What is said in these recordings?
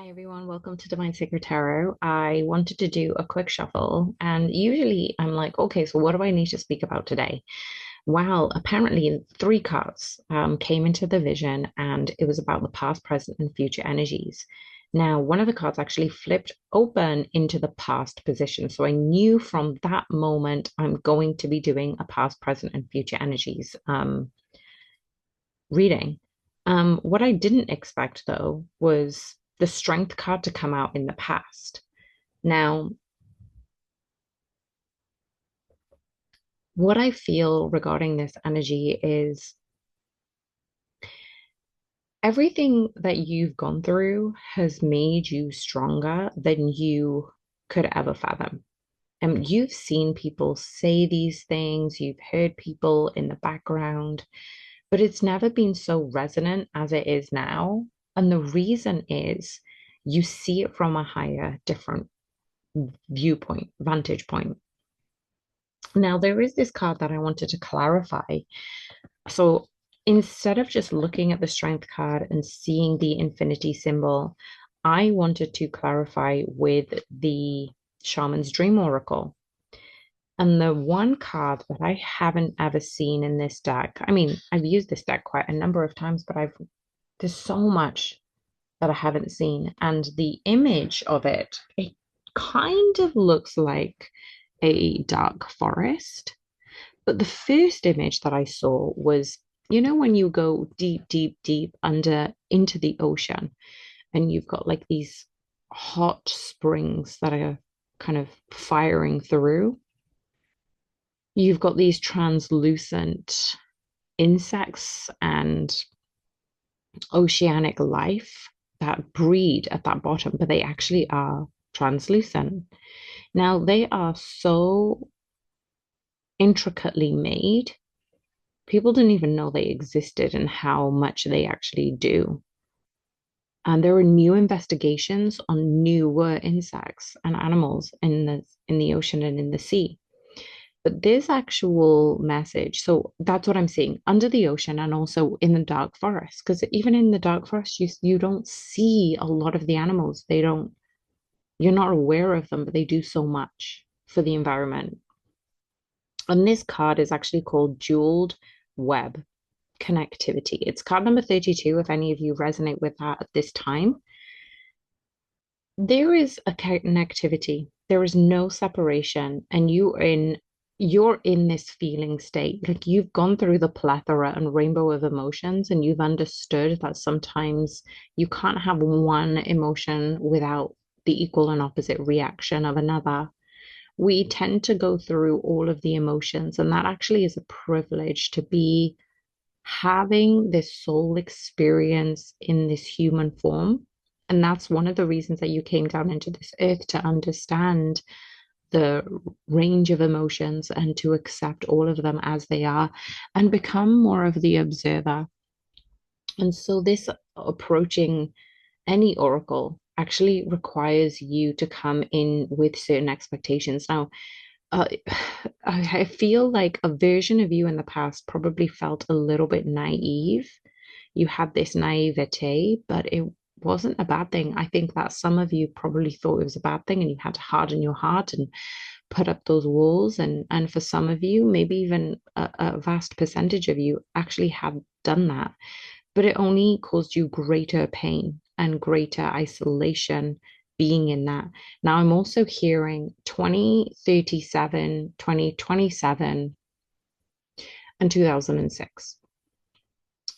Hi everyone, welcome to Divine Sacred Tarot. I wanted to do a quick shuffle, and usually I'm like, okay, so what do I need to speak about today? Well, apparently three cards came into the vision, and it was about the past, present, and future energies. Now, one of the cards actually flipped open into the past position, so I knew from that moment I'm going to be doing a past, present, and future energies reading. What I didn't expect though was the strength card to come out in the past. Now, what I feel regarding this energy is everything that you've gone through has made you stronger than you could ever fathom. And you've seen people say these things, you've heard people in the background, but it's never been so resonant as it is now. And the reason is you see it from a higher, different viewpoint, vantage point. Now, there is this card that I wanted to clarify. So instead of just looking at the strength card and seeing the infinity symbol, I wanted to clarify with the Shaman's Dream Oracle. And the one card that I haven't ever seen in this deck, I mean, I've used this deck quite a number of times, but there's so much that I haven't seen. And the image of it kind of looks like a dark forest. But the first image that I saw was, when you go deep, deep, deep under into the ocean and you've got like these hot springs that are kind of firing through, you've got these translucent insects and oceanic life that breed at that bottom, but they actually are translucent. Now, they are so intricately made, people didn't even know they existed and how much they actually do. And there are new investigations on newer insects and animals in the ocean and in the sea. But this actual message, so that's what I'm seeing under the ocean and also in the dark forest. Because even in the dark forest, you don't see a lot of the animals. You're not aware of them, but they do so much for the environment. And this card is actually called Jeweled Web Connectivity. It's card number 32, if any of you resonate with that at this time. There is a connectivity. There is no separation, and you're in this feeling state. Like you've gone through the plethora and rainbow of emotions, and you've understood that sometimes you can't have one emotion without the equal and opposite reaction of another. We tend to go through all of the emotions, and that actually is a privilege to be having this soul experience in this human form. And that's one of the reasons that you came down into this earth to understand the range of emotions and to accept all of them as they are and become more of the observer. And so, this approaching any oracle actually requires you to come in with certain expectations. Now, uh, I feel like a version of you in the past probably felt a little bit naive. You had this naivete, but it wasn't a bad thing. I think that some of you probably thought it was a bad thing and you had to harden your heart and put up those walls. And for some of you, maybe even a vast percentage of you actually have done that, but it only caused you greater pain and greater isolation being in that. Now, I'm also hearing 2037, 2027, and 2006.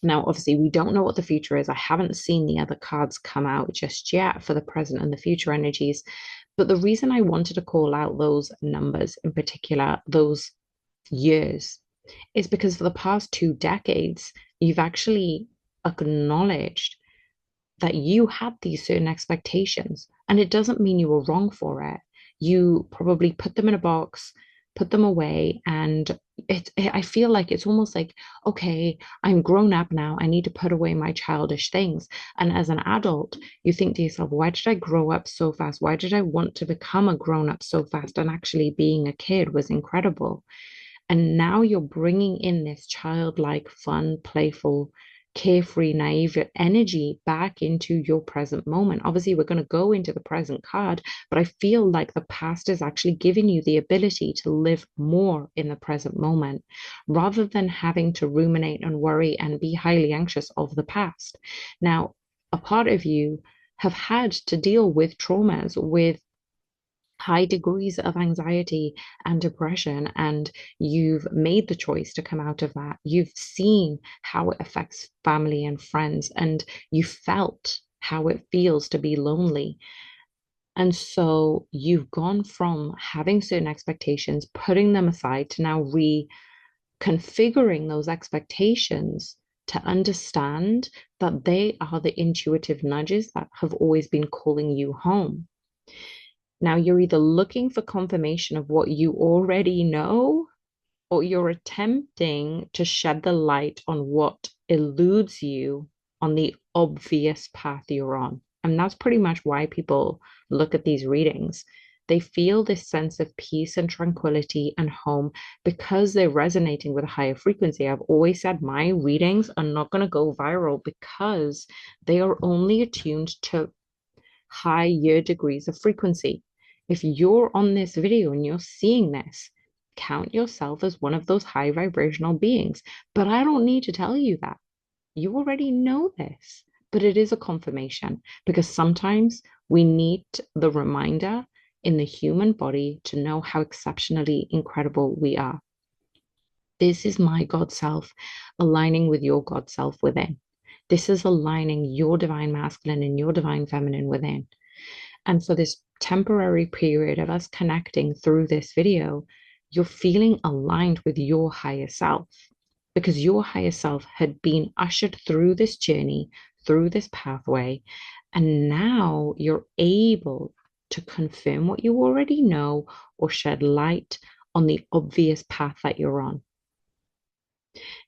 Now, obviously, we don't know what the future is. I haven't seen the other cards come out just yet for the present and the future energies. But the reason I wanted to call out those numbers in particular, those years, is because for the past 2 decades, you've actually acknowledged that you had these certain expectations. And it doesn't mean you were wrong for it. You probably put them in a box, put them away, and I feel like it's almost like, okay, I'm grown up now. I need to put away my childish things. And as an adult, you think to yourself, why did I grow up so fast? Why did I want to become a grown up so fast? And actually, being a kid was incredible. And now you're bringing in this childlike, fun, playful carefree, naive energy back into your present moment. Obviously, we're going to go into the present card, but I feel like the past is actually giving you the ability to live more in the present moment rather than having to ruminate and worry and be highly anxious of the past. Now, a part of you have had to deal with traumas, with high degrees of anxiety and depression, and you've made the choice to come out of that. You've seen how it affects family and friends, and you felt how it feels to be lonely. And so you've gone from having certain expectations, putting them aside, to now reconfiguring those expectations to understand that they are the intuitive nudges that have always been calling you home. Now you're either looking for confirmation of what you already know, or you're attempting to shed the light on what eludes you on the obvious path you're on. And that's pretty much why people look at these readings. They feel this sense of peace and tranquility and home because they're resonating with a higher frequency. I've always said my readings are not going to go viral because they are only attuned to higher degrees of frequency. If you're on this video and you're seeing this, count yourself as one of those high vibrational beings. But I don't need to tell you that. You already know this, but it is a confirmation because sometimes we need the reminder in the human body to know how exceptionally incredible we are. This is my God self aligning with your God self within. This is aligning your divine masculine and your divine feminine within. And for this temporary period of us connecting through this video, you're feeling aligned with your higher self because your higher self had been ushered through this journey, through this pathway, and now you're able to confirm what you already know or shed light on the obvious path that you're on.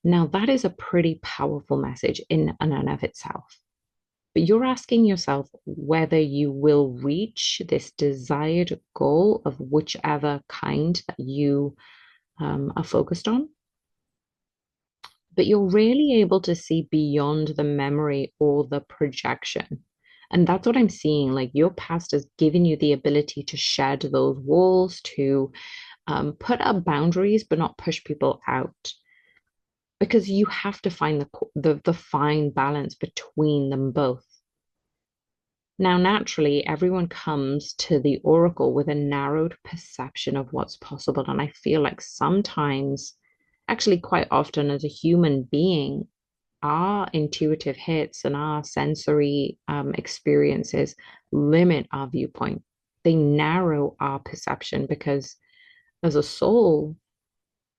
Now, that is a pretty powerful message in and of itself. But you're asking yourself whether you will reach this desired goal of whichever kind that you are focused on. But you're really able to see beyond the memory or the projection. And that's what I'm seeing. Like your past has given you the ability to shed those walls, to put up boundaries, but not push people out. Because you have to find the fine balance between them both. Now, naturally, everyone comes to the oracle with a narrowed perception of what's possible. And I feel like sometimes, actually, quite often, as a human being, our intuitive hits and our sensory experiences limit our viewpoint. They narrow our perception because, as a soul,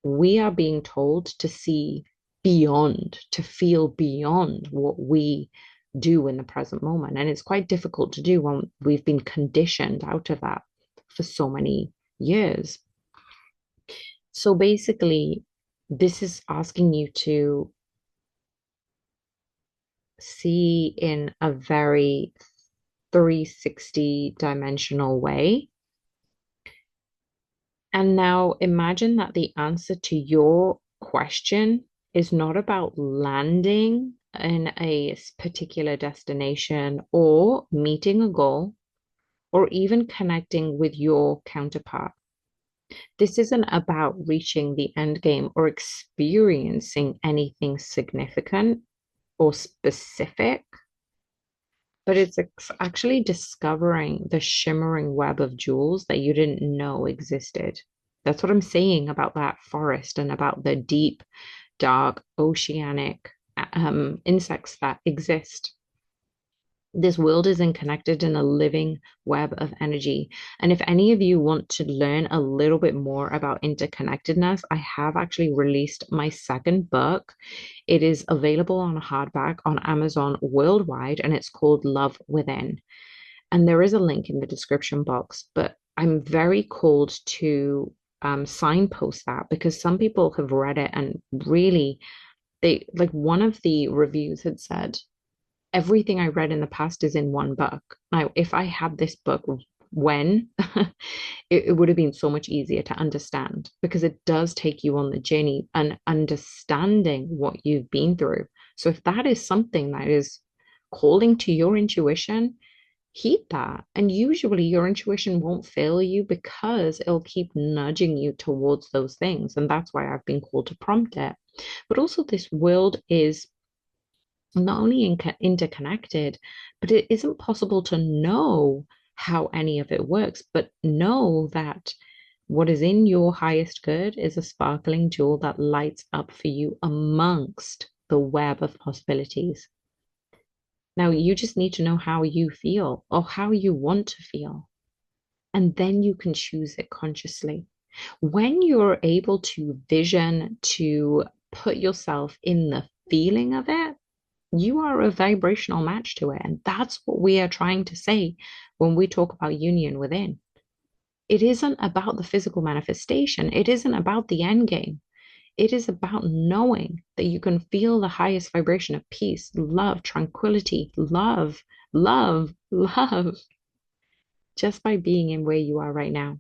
we are being told to see beyond, to feel beyond what we do in the present moment. And it's quite difficult to do when we've been conditioned out of that for so many years. So basically, this is asking you to see in a very 360 dimensional way. And now imagine that the answer to your question is not about landing in a particular destination or meeting a goal or even connecting with your counterpart. This isn't about reaching the end game or experiencing anything significant or specific, but it's actually discovering the shimmering web of jewels that you didn't know existed. That's what I'm saying about that forest and about the deep, dark, oceanic insects that exist. This world is connected in a living web of energy. And if any of you want to learn a little bit more about interconnectedness, I have actually released my second book. It is available on hardback on Amazon worldwide, and it's called Love Within. And there is a link in the description box, but I'm very called to signpost that because some people have read it and really, they like one of the reviews had said, everything I read in the past is in one book. Now, if I had this book when, it would have been so much easier to understand because it does take you on the journey and understanding what you've been through So if that is something that is calling to your intuition, heed that. And usually your intuition won't fail you because it'll keep nudging you towards those things. And that's why I've been called to prompt it. But also, this world is not only interconnected, but it isn't possible to know how any of it works, but know that what is in your highest good is a sparkling jewel that lights up for you amongst the web of possibilities. Now, you just need to know how you feel or how you want to feel, and then you can choose it consciously. When you're able to vision, to put yourself in the feeling of it, you are a vibrational match to it. And that's what we are trying to say when we talk about union within. It isn't about the physical manifestation, it isn't about the end game. It is about knowing that you can feel the highest vibration of peace, love, tranquility, love, just by being in where you are right now.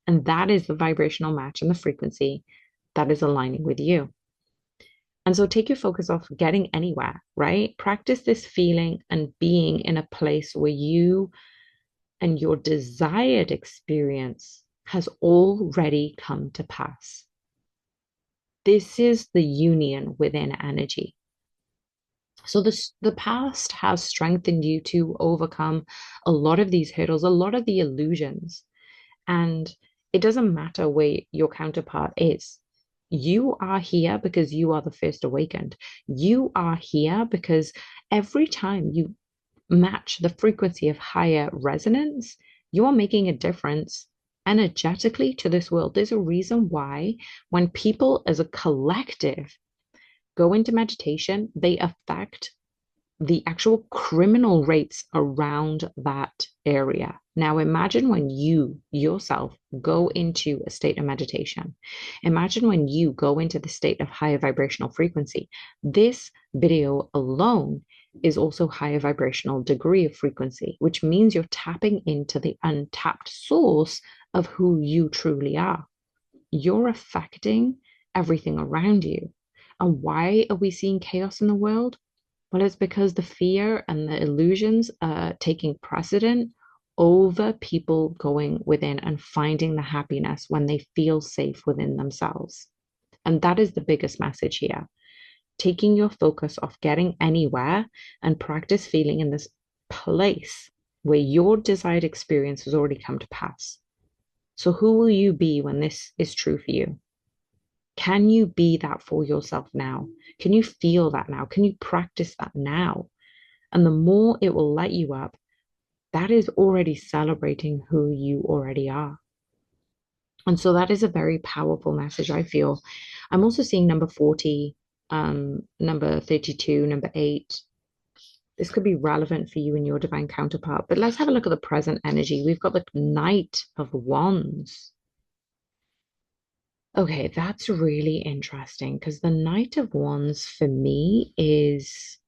And that is the vibrational match and the frequency that is aligning with you. And so take your focus off getting anywhere, right? Practice this feeling and being in a place where you and your desired experience has already come to pass. This is the union within energy. So the past has strengthened you to overcome a lot of these hurdles, a lot of the illusions. And it doesn't matter where your counterpart is. You are here because you are the first awakened. You are here because every time you match the frequency of higher resonance, you are making a difference energetically to this world. There's a reason why when people as a collective go into meditation, they affect the actual criminal rates around that area. Now, imagine when you yourself go into a state of meditation. Imagine when you go into the state of higher vibrational frequency. This video alone is also higher vibrational degree of frequency, which means you're tapping into the untapped source of who you truly are. You're affecting everything around you. And why are we seeing chaos in the world? Well, it's because the fear and the illusions are taking precedent over people going within and finding the happiness when they feel safe within themselves. And that is the biggest message here. Taking your focus off getting anywhere and practice feeling in this place where your desired experience has already come to pass. So, who will you be when this is true for you? Can you be that for yourself now? Can you feel that now? Can you practice that now? And the more it will light you up, that is already celebrating who you already are. And so that is a very powerful message, I feel. I'm also seeing number 40, number 32, number 8. This could be relevant for you and your divine counterpart. But let's have a look at the present energy. We've got the Knight of Wands. Okay, that's really interesting because the Knight of Wands for me is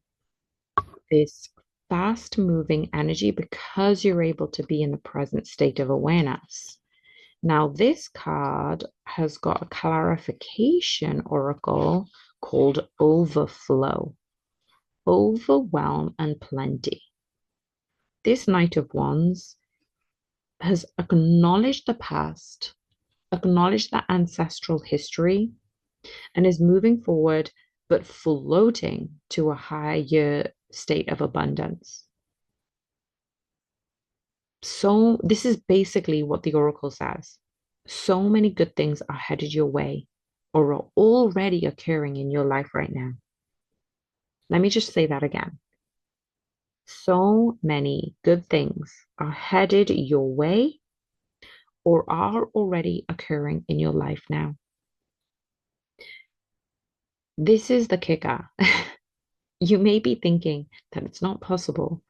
this fast moving energy because you're able to be in the present state of awareness. Now, this card has got a clarification oracle called Overflow, Overwhelm, and Plenty. This Knight of Wands has acknowledged the past, acknowledged the ancestral history, and is moving forward but floating to a higher state of abundance. So, this is basically what the oracle says. So many good things are headed your way or are already occurring in your life right now. Let me just say that again. So many good things are headed your way or are already occurring in your life now. This is the kicker. You may be thinking that it's not possible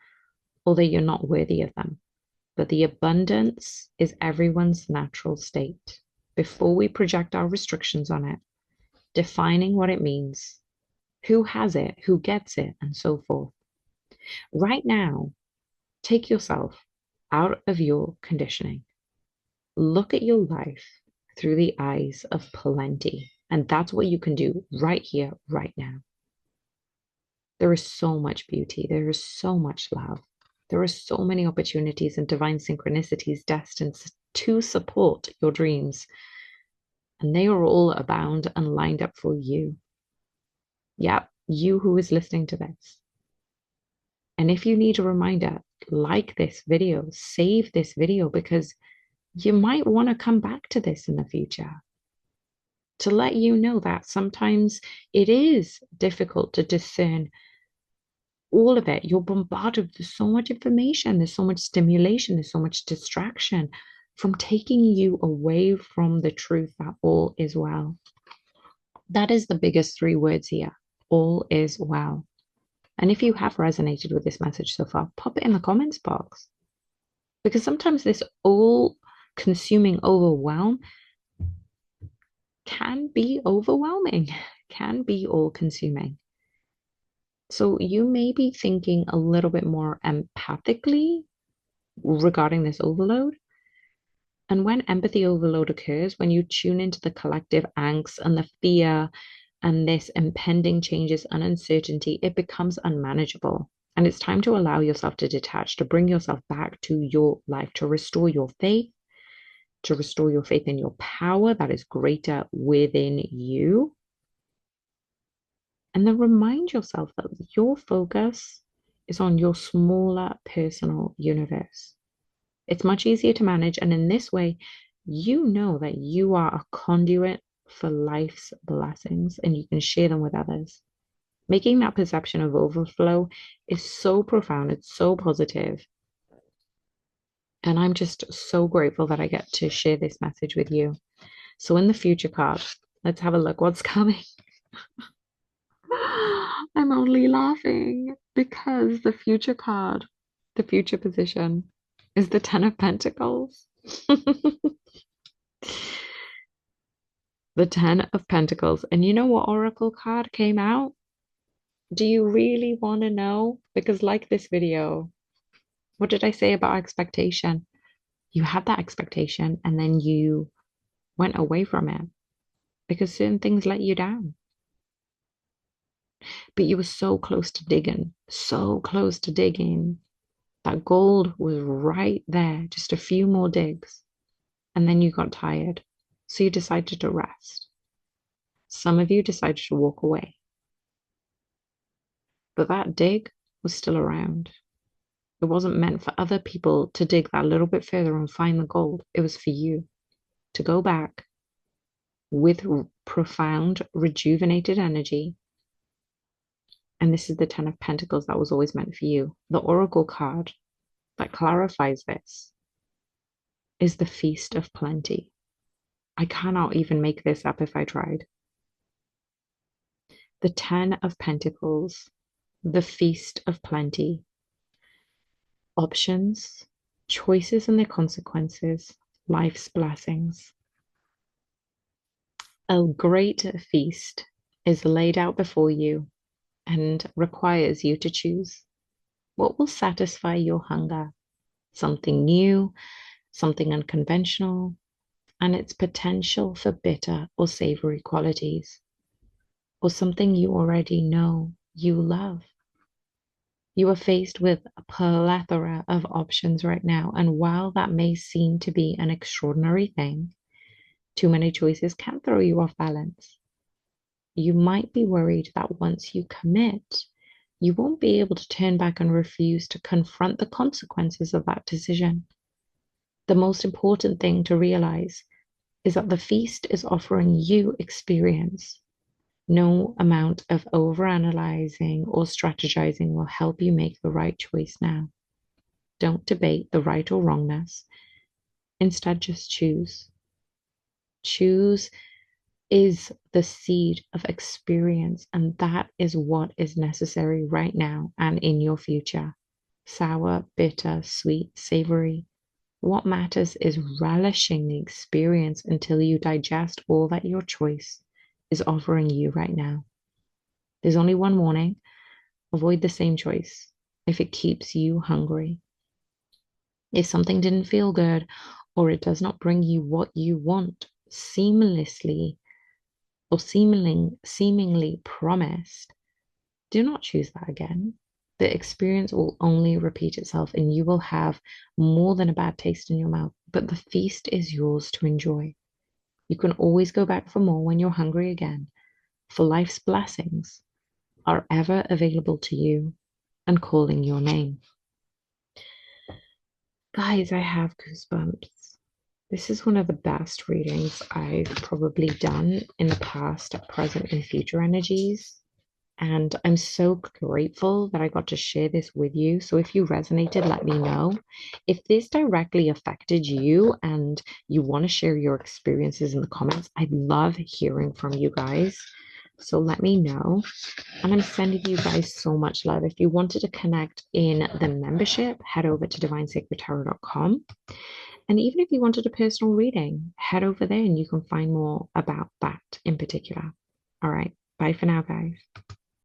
or that you're not worthy of them, but the abundance is everyone's natural state. Before we project our restrictions on it, defining what it means, who has it, who gets it, and so forth. Right now, take yourself out of your conditioning. Look at your life through the eyes of plenty. And that's what you can do right here, right now. There is so much beauty. There is so much love. There are so many opportunities and divine synchronicities destined to support your dreams. And they are all abound and lined up for you. Yep, you who is listening to this. And if you need a reminder, like this video, save this video because you might want to come back to this in the future to let you know that sometimes it is difficult to discern all of it. You're bombarded with so much information, there's so much stimulation, there's so much distraction from taking you away from the truth that all is well. That is the biggest three words here. All is well. And if you have resonated with this message so far, pop it in the comments box. Because sometimes this all-consuming overwhelm can be overwhelming, can be all-consuming. So you may be thinking a little bit more empathically regarding this overload. And when empathy overload occurs, when you tune into the collective angst and the fear and this impending changes and uncertainty, it becomes unmanageable. And it's time to allow yourself to detach, to bring yourself back to your life, to restore your faith, in your power that is greater within you. And then remind yourself that your focus is on your smaller personal universe. It's much easier to manage. And in this way, you know that you are a conduit for life's blessings and you can share them with others. Making that perception of overflow is so profound. It's so positive. And I'm just so grateful that I get to share this message with you. So in the future card, let's have a look what's coming. I'm only laughing because the future card, the future position, is the Ten of Pentacles. The Ten of Pentacles. And you know what Oracle card came out? Do you really want to know? Because like this video, what did I say about expectation? You had that expectation and then you went away from it because certain things let you down. But you were so close to digging, so close to digging. That gold was right there, just a few more digs. And then you got tired. So you decided to rest. Some of you decided to walk away. But that dig was still around. It wasn't meant for other people to dig that little bit further and find the gold. It was for you to go back with profound, rejuvenated energy. And this is the Ten of Pentacles that was always meant for you. The Oracle card that clarifies this is the Feast of Plenty. I cannot even make this up if I tried. The Ten of Pentacles, the Feast of Plenty. Options, choices and their consequences, life's blessings. A great feast is laid out before you and requires you to choose. What will satisfy your hunger? Something new, something unconventional, and its potential for bitter or savory qualities, or something you already know you love. You are faced with a plethora of options right now, and while that may seem to be an extraordinary thing, too many choices can throw you off balance. You might be worried that once you commit, you won't be able to turn back and refuse to confront the consequences of that decision. The most important thing to realize is that the feast is offering you experience. No amount of overanalyzing or strategizing will help you make the right choice now. Don't debate the right or wrongness. Instead, just choose. Choose is the seed of experience, and that is what is necessary right now and in your future. Sour, bitter, sweet, savory. What matters is relishing the experience until you digest all that your choice is offering you right now. There's only one warning. Avoid the same choice if it keeps you hungry. If something didn't feel good or it does not bring you what you want seamlessly or seemingly promised, Do not choose that again. The experience will only repeat itself and you will have more than a bad taste in your mouth, but the feast is yours to enjoy. You can always go back for more when you're hungry again, for life's blessings are ever available to you and calling your name. Guys, I have goosebumps. This is one of the best readings I've probably done in the past, present, and future energies. And I'm so grateful that I got to share this with you. So if you resonated, let me know. If this directly affected you and you want to share your experiences in the comments, I'd love hearing from you guys. So let me know. And I'm sending you guys so much love. If you wanted to connect in the membership, head over to divinesacredtarot.com. And even if you wanted a personal reading, head over there and you can find more about that in particular. All right. Bye for now, guys.